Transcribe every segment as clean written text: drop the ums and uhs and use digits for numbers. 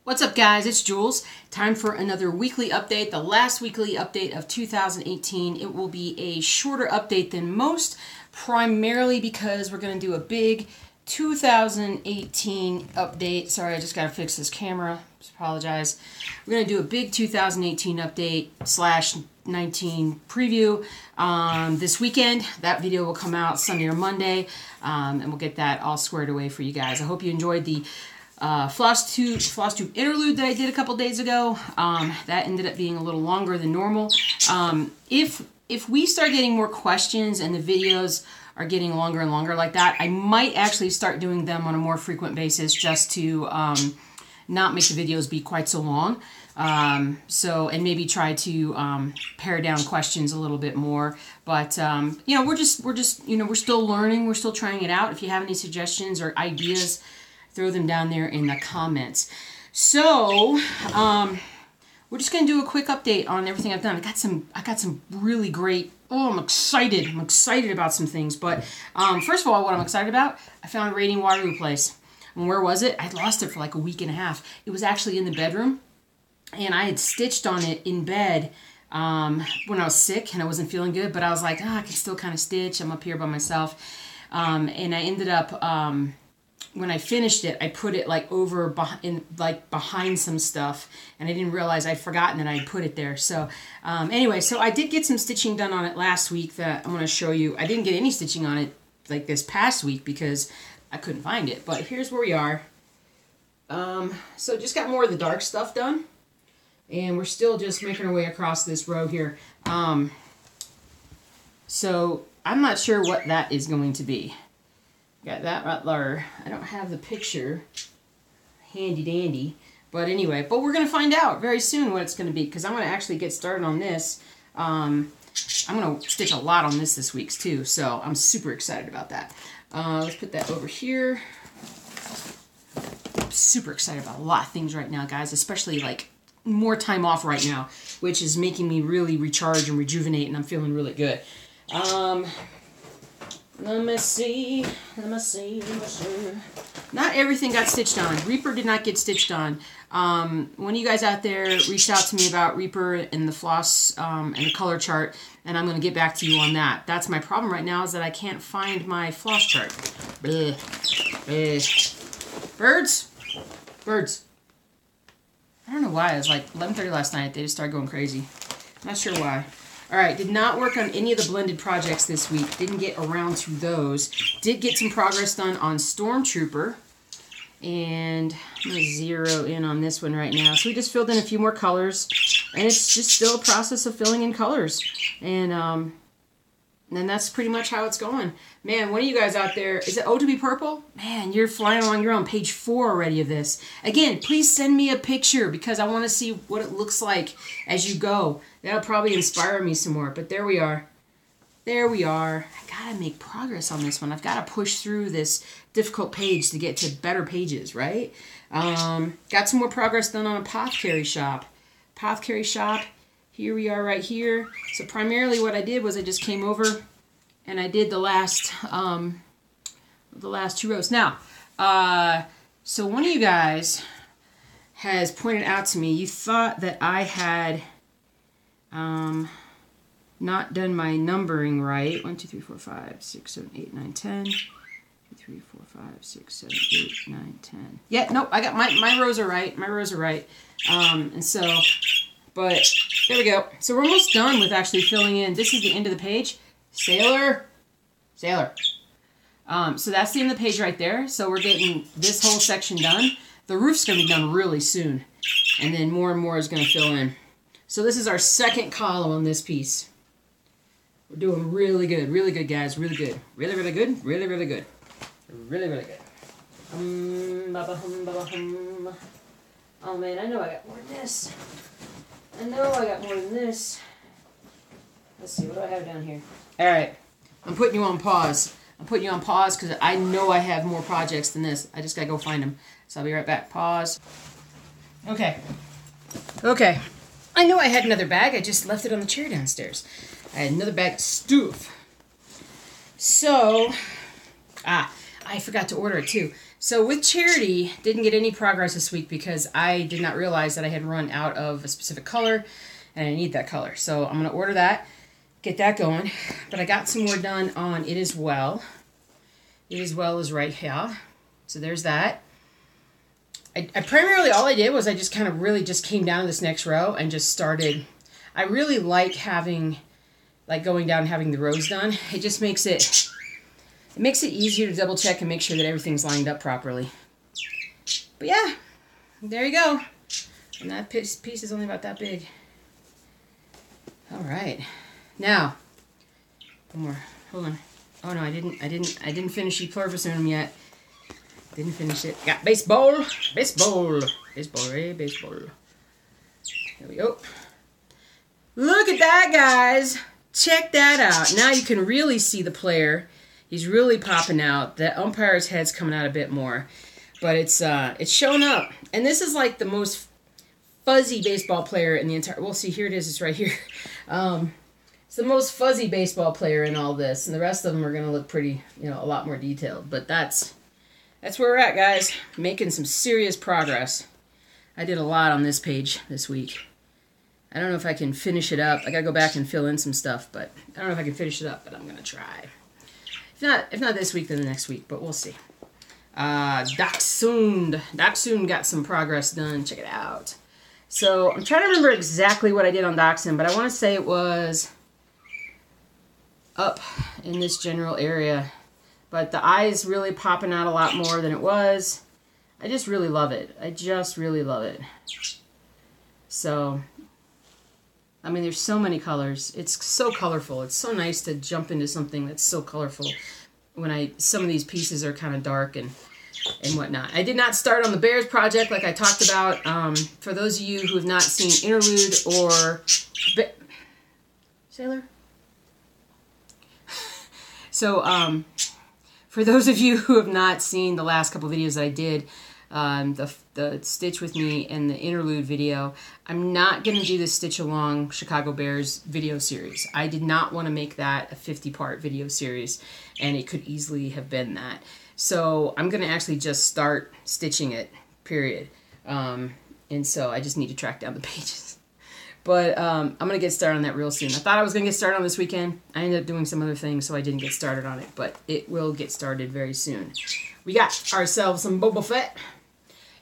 What's up, guys? It's Jules. Time for another weekly update, the last weekly update of 2018. It will be a shorter update than most, primarily because we're going to do a big 2018 update. Sorry, I just got to fix this camera. Just apologize. We're going to do a big 2018 update / 19 preview this weekend. That video will come out Sunday or Monday, and we'll get that all squared away for you guys. I hope you enjoyed the FlossTube interlude that I did a couple days ago. That ended up being a little longer than normal. If we start getting more questions and the videos are getting longer and longer like that, I might actually start doing them on a more frequent basis just to not make the videos be quite so long. And maybe try to pare down questions a little bit more. But you know, we're still learning. We're still trying it out. If you have any suggestions or ideas, throw them down there in the comments. So, we're just going to do a quick update on everything I've done. I got some really great, I'm excited. I'm excited about some things. But, first of all, what I'm excited about, I found a raiding Waterloo place. And where was it? I'd lost it for like a week and a half. It was actually in the bedroom. And I had stitched on it in bed when I was sick and I wasn't feeling good. But I was like, I can still kind of stitch. I'm up here by myself. And I ended up... when I finished it, I put it like behind some stuff, and I didn't realize I'd forgotten that I'd put it there. So anyway, so I did get some stitching done on it last week that I'm going to show you. I didn't get any stitching on it like this past week because I couldn't find it, but here's where we are. So just got more of the dark stuff done, and we're still just making our way across this row here. So I'm not sure what that is going to be. Got that right there. I don't have the picture handy dandy. But anyway, we're going to find out very soon what it's going to be, because I'm going to actually get started on this. I'm going to stitch a lot on this week too, so I'm super excited about that. Let's put that over here. I'm super excited about a lot of things right now, guys, especially like more time off right now, which is making me really recharge and rejuvenate, and I'm feeling really good. Let me see. Not everything got stitched on. Reaper did not get stitched on. One of you guys out there reached out to me about Reaper and the floss and the color chart, and I'm going to get back to you on that. That's my problem right now, is that I can't find my floss chart. Bleh. Bleh. Birds. I don't know why. It was like 11:30 last night. They just started going crazy. Not sure why. Alright, did not work on any of the blended projects this week. Didn't get around to those. Did get some progress done on Stormtrooper. And I'm going to zero in on this one right now. So we just filled in a few more colors. And it's just still a process of filling in colors. And that's pretty much how it's going. Man, one of you guys out there, is it O to be Purple? Man, you're flying along. You're on page 4 already of this. Again, please send me a picture because I want to see what it looks like as you go. That'll probably inspire me some more. But there we are. There we are. I gotta make progress on this one. I've got to push through this difficult page to get to better pages, right? Got some more progress done on Apothecary Shop. Apothecary Shop. Here we are right here. So primarily what I did was I just came over and I did the last 2 rows. Now, so one of you guys has pointed out to me, you thought that I had not done my numbering right. 1, 2, 3, 4, 5, 6, 7, 8, 9, 10. 2, 3, 4, 5, 6, 7, 8, 9, 10. Yeah, nope, I got my rows are right. My rows are right. And so... But there we go. So we're almost done with actually filling in. This is the end of the page. Sailor. So that's the end of the page right there. So we're getting this whole section done. The roof's going to be done really soon. And then more and more is going to fill in. So this is our second column on this piece. We're doing really good. Really good, guys. Really good. Really, really good. Really, really good. Really, really good. Oh, man, I know I got more than this. I know I got more than this. Let's see, what do I have down here? Alright, I'm putting you on pause. I'm putting you on pause because I know I have more projects than this. I just gotta go find them. So I'll be right back. Pause. Okay. I know I had another bag. I just left it on the chair downstairs. I had another bag of stuff. So, I forgot to order it too. So with Charity, didn't get any progress this week because I did not realize that I had run out of a specific color and I need that color. So I'm going to order that, get that going. But I got some more done on It Is Well. It Is Well is right here. So there's that. I primarily, all I did was I just kind of really just came down to this next row and just started. I really like having, like going down and having the rows done. It just makes it easier to double check and make sure that everything's lined up properly. But yeah, there you go. And that piece is only about that big. All right. Now, one more. Hold on. Oh no, I didn't finish E pluribusum yet. Didn't finish it. Got baseball. Baseball. Baseball, right? Baseball. There we go. Look at that, guys. Check that out. Now you can really see the player. He's really popping out. The umpire's head's coming out a bit more. But it's showing up. And this is like the most fuzzy baseball player in the entire... Well, see, here it is. It's right here. It's the most fuzzy baseball player in all this. And the rest of them are going to look pretty, you know, a lot more detailed. But that's where we're at, guys. Making some serious progress. I did a lot on this page this week. I don't know if I can finish it up. I got to go back and fill in some stuff. But I don't know if I can finish it up, but I'm going to try. If not this week, then the next week, but we'll see. Dachshund got some progress done. Check it out. So I'm trying to remember exactly what I did on Dachshund, but I want to say it was up in this general area. But the eye's really popping out a lot more than it was. I just really love it. I just really love it. So, I mean, there's so many colors. It's so colorful. It's so nice to jump into something that's so colorful when some of these pieces are kind of dark and whatnot. I did not start on the Bears project like I talked about. For those of you who have not seen Interlude or... Sailor? So, for those of you who have not seen the last couple videos that I did, the Stitch With Me and the Interlude video, I'm not going to do the Stitch Along Chicago Bears video series. I did not want to make that a 50-part video series, and it could easily have been that. So I'm going to actually just start stitching it, period. And so I just need to track down the pages. But I'm going to get started on that real soon. I thought I was going to get started on this weekend. I ended up doing some other things, so I didn't get started on it. But it will get started very soon. We got ourselves some Boba Fett.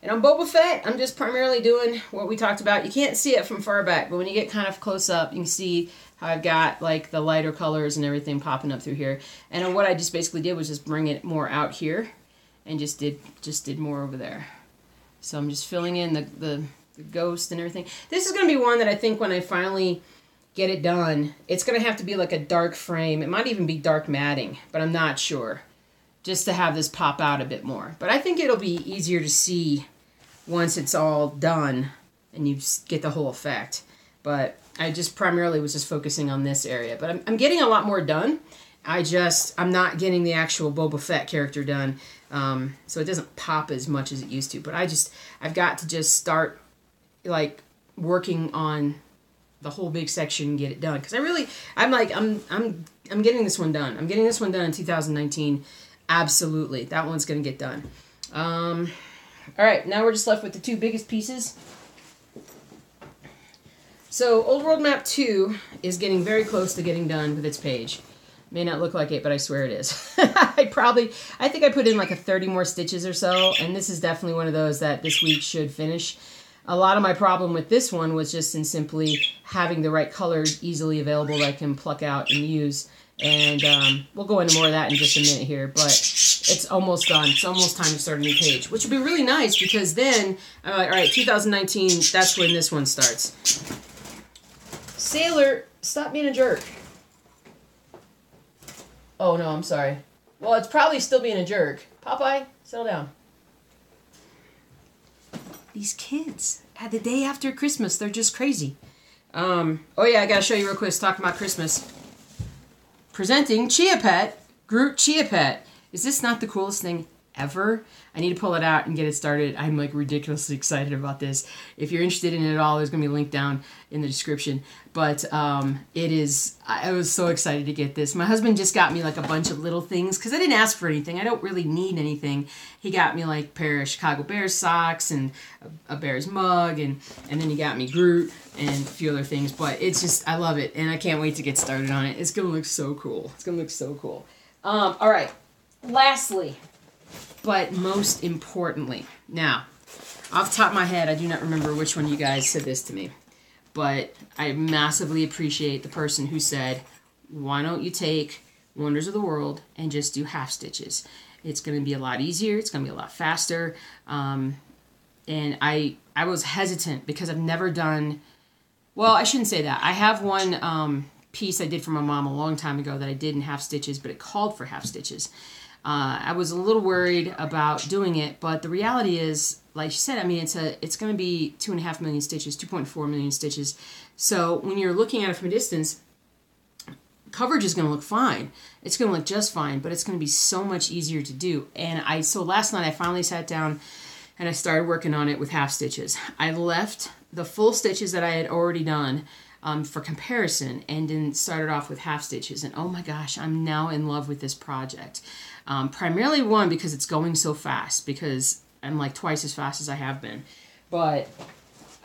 And on Boba Fett, I'm just primarily doing what we talked about. You can't see it from far back, but when you get kind of close up, you can see how I've got like the lighter colors and everything popping up through here. And what I just basically did was just bring it more out here and just did more over there. So I'm just filling in the ghost and everything. This is going to be one that I think when I finally get it done, it's going to have to be like a dark frame. It might even be dark matting, but I'm not sure. Just to have this pop out a bit more. But I think it'll be easier to see once it's all done and you get the whole effect. But I just primarily was just focusing on this area. But I'm getting a lot more done. I'm not getting the actual Boba Fett character done. So it doesn't pop as much as it used to. But I've got to just start like working on the whole big section and get it done. Because I'm getting this one done. I'm getting this one done in 2019. Absolutely. That one's going to get done. All right, now we're just left with the two biggest pieces. So Old World Map 2 is getting very close to getting done with its page. May not look like it, but I swear it is. I think I put in like 30 more stitches or so, and this is definitely one of those that this week should finish. A lot of my problem with this one was just in simply having the right colors easily available that I can pluck out and use. And we'll go into more of that in just a minute here, but it's almost done. It's almost time to start a new page, which would be really nice because then I'm like, all right, 2019, that's when this one starts. Sailor, stop being a jerk. Oh, no, I'm sorry. Well, it's probably still being a jerk. Popeye, settle down. These kids, at the day after Christmas, they're just crazy. Oh, yeah, I got to show you real quick. Let's talk about Christmas. Presenting Chia Pet, Groot Chia Pet. Is this not the coolest thing ever. I need to pull it out and get it started. I'm like ridiculously excited about this. If you're interested in it at all, there's going to be a link down in the description. But it is, I was so excited to get this. My husband just got me like a bunch of little things because I didn't ask for anything. I don't really need anything. He got me like a pair of Chicago Bears socks and a Bears mug, and then he got me Groot and a few other things. But it's just, I love it, and I can't wait to get started on it. It's going to look so cool. It's going to look so cool. All right. Lastly, but most importantly, now, off the top of my head, I do not remember which one of you guys said this to me, but I massively appreciate the person who said, why don't you take Wonders of the World and just do half stitches? It's going to be a lot easier. It's going to be a lot faster. And I was hesitant because I've never done, well, I shouldn't say that. I have one piece I did for my mom a long time ago that I did in half stitches, but it called for half stitches. I was a little worried about doing it, but the reality is, like she said, I mean, it's going to be 2.5 million stitches, 2.4 million stitches. So when you're looking at it from a distance, coverage is going to look fine. It's going to look just fine, but it's going to be so much easier to do. And so last night I finally sat down and I started working on it with half stitches. I left the full stitches that I had already done for comparison, and then started off with half stitches. And oh my gosh, I'm now in love with this project. Primarily one, because it's going so fast, because I'm like twice as fast as I have been. But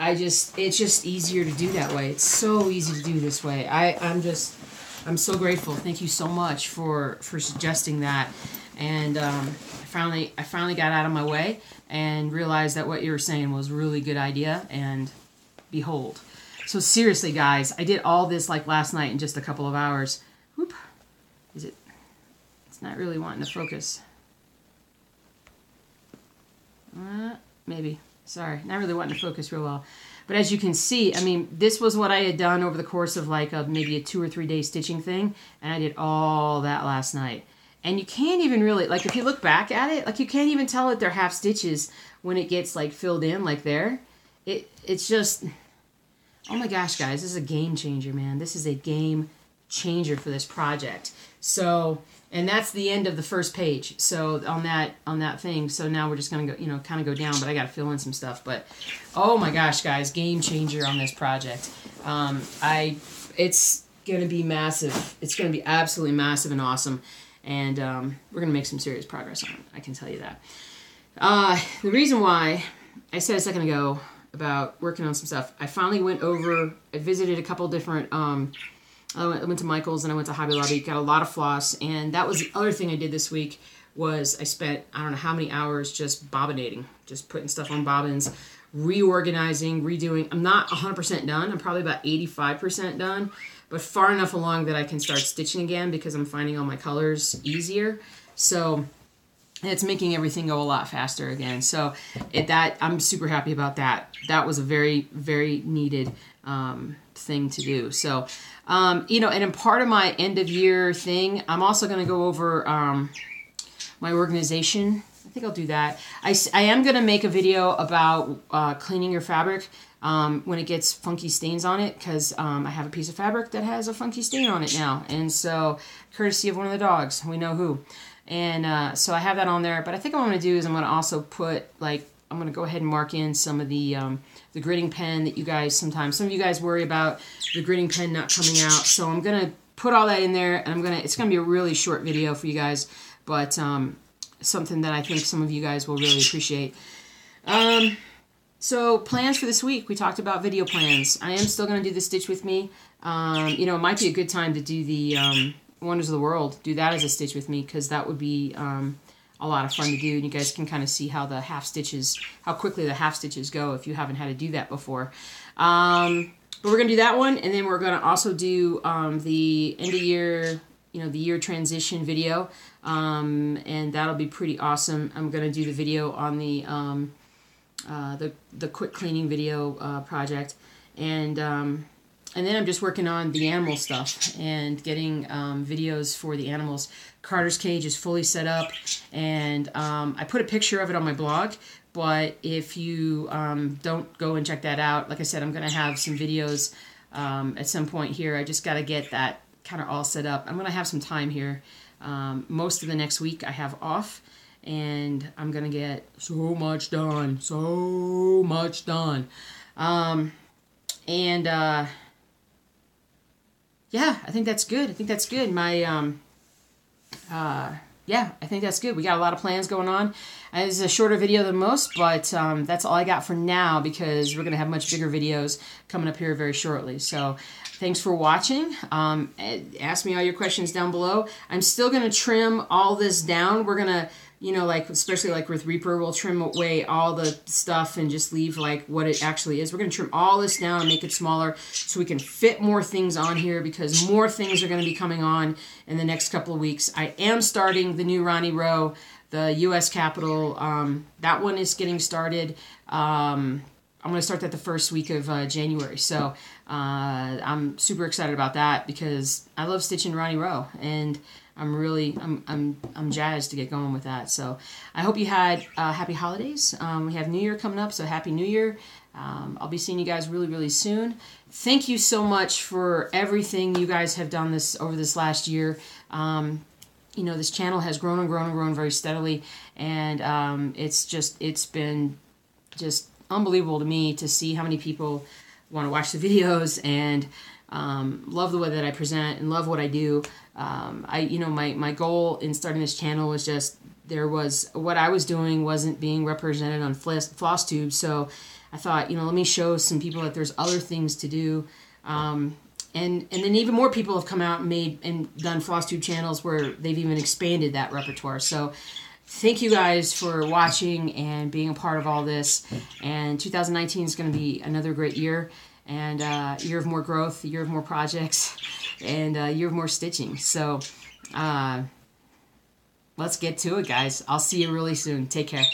it's just easier to do that way. It's so easy to do this way. I'm so grateful. Thank you so much for suggesting that. And I finally got out of my way and realized that what you were saying was a really good idea, and behold. So seriously, guys, I did all this like last night in just a couple of hours. Whoop. It's not really wanting to focus. Maybe. Sorry. Not really wanting to focus real well. But as you can see, I mean, this was what I had done over the course of like maybe a 2 or 3 day stitching thing. And I did all that last night. And you can't even really, like if you look back at it, like you can't even tell that they're half stitches when it gets like filled in like there. It's just... Oh my gosh, guys, this is a game changer, man. This is a game changer for this project. So, and that's the end of the first page. So on that thing. So now we're just going to go, kind of go down, but I got to fill in some stuff. But oh my gosh, guys, game changer on this project. It's going to be massive. It's going to be absolutely massive and awesome. And we're going to make some serious progress on it. I can tell you that. The reason why I said a second ago about working on some stuff, I finally I visited a couple different, I went to Michael's and I went to Hobby Lobby, got a lot of floss, and that was the other thing I did this week, was I spent, I don't know how many hours just bobbinating, just putting stuff on bobbins, reorganizing, redoing. I'm not 100% done, I'm probably about 85% done, but far enough along that I can start stitching again because I'm finding all my colors easier. So it's making everything go a lot faster again. So I'm super happy about that. That was a very, very needed thing to do. So, and in part of my end of year thing, I'm also going to go over my organization. I think I'll do that. I am going to make a video about cleaning your fabric when it gets funky stains on it, because I have a piece of fabric that has a funky stain on it now. And so, courtesy of one of the dogs, we know who. And so I have that on there, but I think what I'm going to do is I'm going to also put, like, I'm going to go ahead and mark in some of the gridding pen that you guys some of you guys worry about the gridding pen not coming out. So I'm going to put all that in there, and it's going to be a really short video for you guys, but something that I think some of you guys will really appreciate. So plans for this week, we talked about video plans. I am still going to do the Stitch With Me. It might be a good time to do the Wonders of the World, do that as a Stitch With Me, because that would be a lot of fun to do, and you guys can kind of see how how quickly the half stitches go if you haven't had to do that before. But we're going to do that one, and then we're going to also do the end of year, the year transition video, and that'll be pretty awesome. I'm going to do the video on the quick cleaning video project, and then I'm just working on the animal stuff and getting videos for the animals. Carter's cage is fully set up, and I put a picture of it on my blog, but if you don't go and check that out, like I said, I'm going to have some videos at some point here. I just got to get that kind of all set up. I'm going to have some time here. Most of the next week I have off, and I'm gonna get so much done, so much done. Yeah, I think that's good. I think that's good. Yeah, I think that's good. We got a lot of plans going on. This is a shorter video than most, but that's all I got for now, because we're going to have much bigger videos coming up here very shortly. So thanks for watching. Ask me all your questions down below. I'm still going to trim all this down. We're going to, you know, like, especially like with Reaper, we'll trim away all the stuff and just leave like what it actually is. We're going to trim all this down and make it smaller so we can fit more things on here, because more things are going to be coming on in the next couple of weeks. I am starting the new Ronnie Rowe, the U.S. Capitol. That one is getting started. I'm going to start that the first week of January. So I'm super excited about that, because I love stitching Ronnie Rowe, and I'm jazzed to get going with that. So I hope you had happy holidays. We have New Year coming up, so Happy New Year. I'll be seeing you guys really, really soon. Thank you so much for everything you guys have done over this last year. You know, this channel has grown and grown and grown very steadily, and it's been just unbelievable to me to see how many people want to watch the videos and love the way that I present and love what I do. You know, my goal in starting this channel was just, what I was doing wasn't being represented on FlossTube, so I thought, you know, let me show some people that there's other things to do. And then even more people have come out and done FlossTube channels where they've even expanded that repertoire. So thank you guys for watching and being a part of all this. And 2019 is going to be another great year, and a year of more growth, a year of more projects, and a year of more stitching. So let's get to it, guys. I'll see you really soon. Take care.